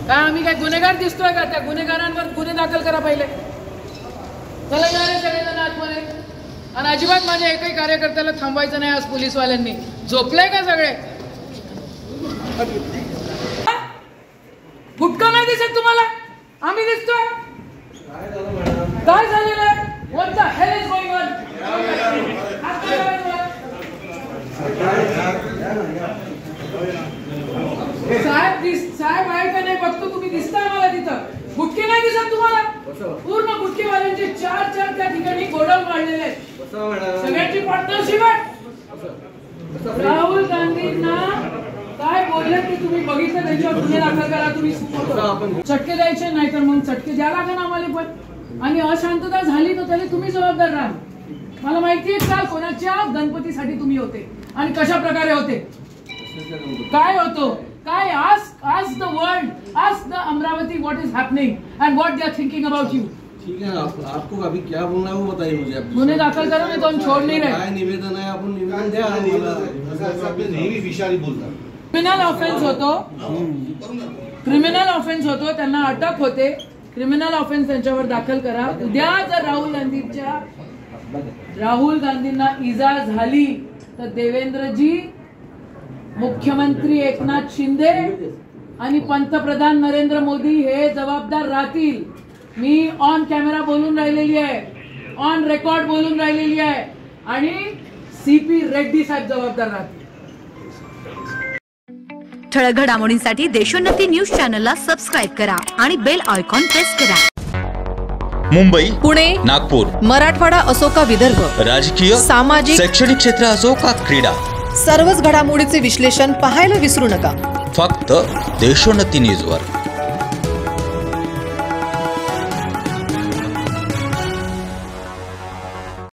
काय आम्ही काय गुन्हेगार दिसतोय का? त्या गुन्हेगारांवर गुन्हे दाखल करा पहिले. चला येणारे सगळेजण आतमध्ये. आणि अजिबात माझ्या एकही कार्यकर्त्याला थांबवायचं नाही. आज पोलीसवाल्यांनी झोपले का सगळे? गुटखा नाही दिसत तुम्हाला? आम्ही दिसतोय. काय झालेलं आहे? What the hell is going on? साहेब आहे का नाही बघतो. तुम्ही दिसताय मला तिथं. गुटखे नाही दिसत तुम्हाला? पूर्ण गुटखेवाल्यांचे चार त्या ठिकाणी गोडाऊन वाढलेले आहेत. सगळ्यांची पार्टनरशिप आहे. राहुल गांधींना काय बोलले की तुम्ही बघितलं त्यांच्यावर गुन्हे दाखल करा. तुम्ही चटके द्यायचे नाही तर मग चटके द्या लागेल आम्हाला पण. आणि अशांतता झाली तर त्याला तुम्ही जबाबदार राहा. मला माहितीये काल कोणाच्या गणपतीसाठी तुम्ही होते आणि कशा प्रकारे होते, काय होतो, काय आज द वर्ल्ड, आज the Amravati what is happening end what they are thinking about you. ठीक है, आपको अभी क्या बोलना है वो बताइए मुझे. गुन्हे दाखल करो नहीं तो हम छोड़ नहीं रहे. काय निवेदन आहे आपण निवेदन द्या आम्हाला. नेहमी विषारी बोलतात. क्रिमिनल ऑफेन्स होतो त्यांना अटक होते. क्रिमिनल ऑफेन्स त्यांच्यावर दाखल करा. उद्या जर राहुल गांधींना इजा झाली तर देवेंद्रजी, मुख्यमंत्री एकनाथ शिंदे आणि पंतप्रधान नरेंद्र मोदी हे जबाबदार राहतील. मी ऑन कॅमेरा बोलून राहिलेली आहे, ऑन रेकॉर्ड बोलून राहिलेली आहे आणि सीपी रेड्डी साहेब जबाबदार राहतील. ठळक घडामोडींसाठी देशोन्नती न्यूज चॅनलला सबस्क्राइब करा आणि बेल आयकॉन प्रेस करा. मुंबई, पुणे, नागपूर, मराठवाडा असो का विदर्भ, राजकीय, सामाजिक, शैक्षणिक क्षेत्र असो का क्रीडा, सर्वच घडामोडीचे विश्लेषण पाहायला विसरू नका. फक्त देशोन्नती न्यूजवर.